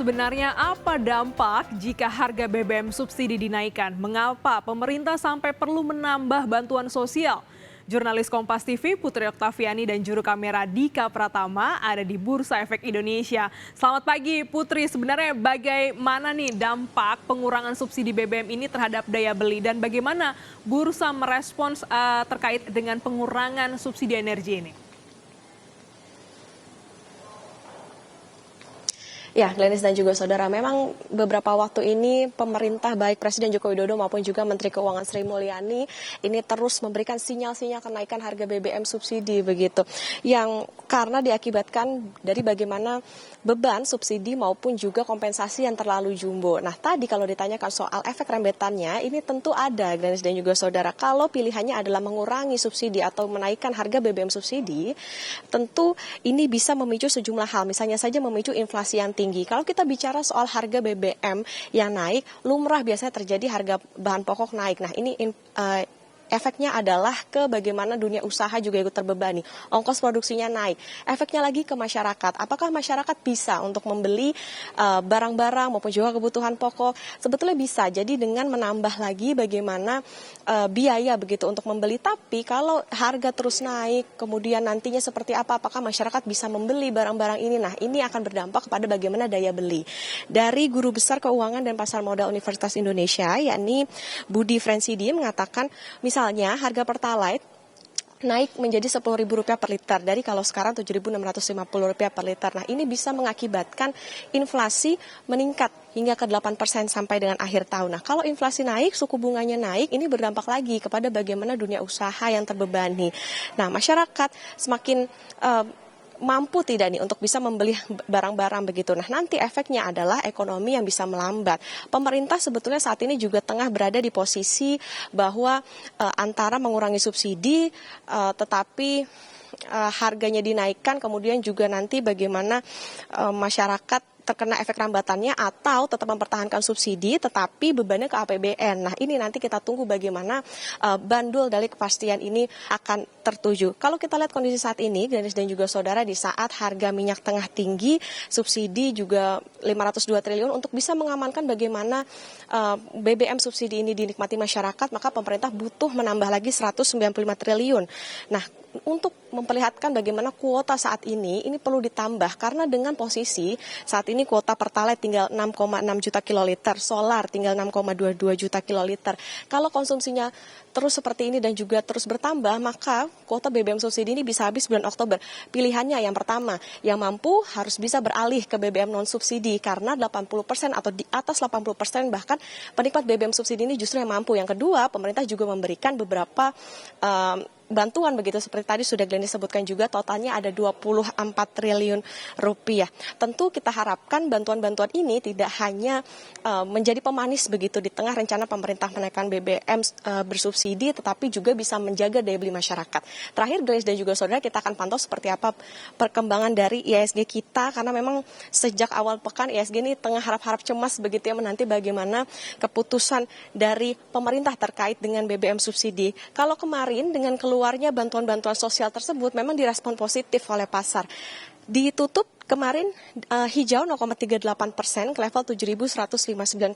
sebenarnya apa dampak jika harga BBM subsidi dinaikkan? Mengapa pemerintah sampai perlu menambah bantuan sosial? Jurnalis Kompas TV Putri Oktaviani dan juru kamera Dika Pratama ada di Bursa Efek Indonesia. Selamat pagi Putri, sebenarnya bagaimana nih dampak pengurangan subsidi BBM ini terhadap daya beli dan bagaimana bursa merespons terkait dengan pengurangan subsidi energi ini? Ya, Glenis dan juga saudara, memang beberapa waktu ini pemerintah baik Presiden Joko Widodo maupun juga Menteri Keuangan Sri Mulyani ini terus memberikan sinyal-sinyal kenaikan harga BBM subsidi begitu. Yang karena diakibatkan dari bagaimana beban subsidi maupun juga kompensasi yang terlalu jumbo. Nah, tadi kalau ditanyakan soal efek rembetannya, ini tentu ada Glenis dan juga saudara. Kalau pilihannya adalah mengurangi subsidi atau menaikkan harga BBM subsidi, tentu ini bisa memicu sejumlah hal. Misalnya saja memicu inflasi yang tinggi. Kalau kita bicara soal harga BBM yang naik, lumrah biasanya terjadi harga bahan pokok naik. Nah, ini efeknya adalah ke bagaimana dunia usaha juga ikut terbebani. Ongkos produksinya naik. Efeknya lagi ke masyarakat. Apakah masyarakat bisa untuk membeli barang-barang maupun juga kebutuhan pokok? Sebetulnya bisa. Jadi dengan menambah lagi bagaimana biaya begitu untuk membeli. Tapi kalau harga terus naik, kemudian nantinya seperti apa? Apakah masyarakat bisa membeli barang-barang ini? Nah, ini akan berdampak kepada bagaimana daya beli. Dari Guru Besar Keuangan dan Pasar Modal Universitas Indonesia, yakni Budi Frensidi mengatakan, misalnya harga Pertalite naik menjadi Rp10.000 per liter dari kalau sekarang Rp7.650 per liter. Nah, ini bisa mengakibatkan inflasi meningkat hingga ke 8% sampai dengan akhir tahun. Nah, kalau inflasi naik, suku bunganya naik, ini berdampak lagi kepada bagaimana dunia usaha yang terbebani. Nah, masyarakat semakin mampu tidak nih untuk bisa membeli barang-barang begitu. Nah, nanti efeknya adalah ekonomi yang bisa melambat. Pemerintah sebetulnya saat ini juga tengah berada di posisi bahwa antara mengurangi subsidi tetapi harganya dinaikkan, kemudian juga nanti bagaimana masyarakat terkena efek rambatannya atau tetap mempertahankan subsidi tetapi bebannya ke APBN. Nah, ini nanti kita tunggu bagaimana bandul dari kepastian ini akan tertuju. Kalau kita lihat kondisi saat ini, Glenis dan juga saudara, di saat harga minyak tengah tinggi, subsidi juga 502 triliun untuk bisa mengamankan bagaimana BBM subsidi ini dinikmati masyarakat, maka pemerintah butuh menambah lagi 195 triliun. Nah, untuk memperlihatkan bagaimana kuota saat ini perlu ditambah karena dengan posisi saat ini kuota Pertalite tinggal 6,6 juta kiloliter, solar tinggal 6,22 juta kiloliter. Kalau konsumsinya terus seperti ini dan juga terus bertambah, maka kuota BBM subsidi ini bisa habis bulan Oktober. Pilihannya yang pertama, yang mampu harus bisa beralih ke BBM non subsidi karena 80% atau di atas 80% bahkan penikmat BBM subsidi ini justru yang mampu. Yang kedua, pemerintah juga memberikan beberapa bantuan begitu seperti tadi sudah Glenis sebutkan juga, totalnya ada 24 triliun rupiah. Tentu kita harapkan bantuan-bantuan ini tidak hanya menjadi pemanis begitu di tengah rencana pemerintah menaikkan BBM bersubsidi, tetapi juga bisa menjaga daya beli masyarakat. Terakhir Glenis dan juga saudara, kita akan pantau seperti apa perkembangan dari IHSG kita karena memang sejak awal pekan IHSG ini tengah harap-harap cemas begitu ya menanti bagaimana keputusan dari pemerintah terkait dengan BBM subsidi. Kalau kemarin dengan keluarnya bantuan-bantuan sosial tersebut memang direspon positif oleh pasar. Ditutup kemarin hijau 0,38% ke level 7.159,47.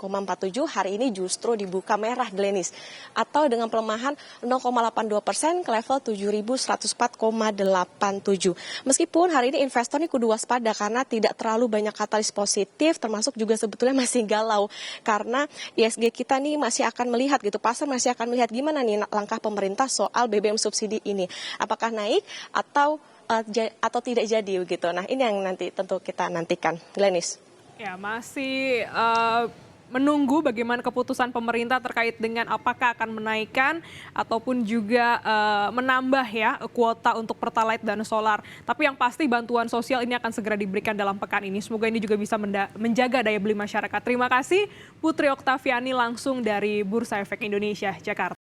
Hari ini justru dibuka merah Glenis. Atau dengan pelemahan 0,82% ke level 7.104,87. Meskipun hari ini investor ini kudu waspada karena tidak terlalu banyak katalis positif, termasuk juga sebetulnya masih galau. Karena IHSG kita nih masih akan melihat gitu, pasar masih akan melihat gimana nih langkah pemerintah soal BBM subsidi ini. Apakah naik atau tidak jadi begitu. Nah, ini yang nanti tentu kita nantikan. Glenis. Ya, masih menunggu bagaimana keputusan pemerintah terkait dengan apakah akan menaikkan ataupun juga menambah ya kuota untuk Pertalite dan solar. Tapi yang pasti bantuan sosial ini akan segera diberikan dalam pekan ini. Semoga ini juga bisa menjaga daya beli masyarakat. Terima kasih Putri Oktaviani langsung dari Bursa Efek Indonesia, Jakarta.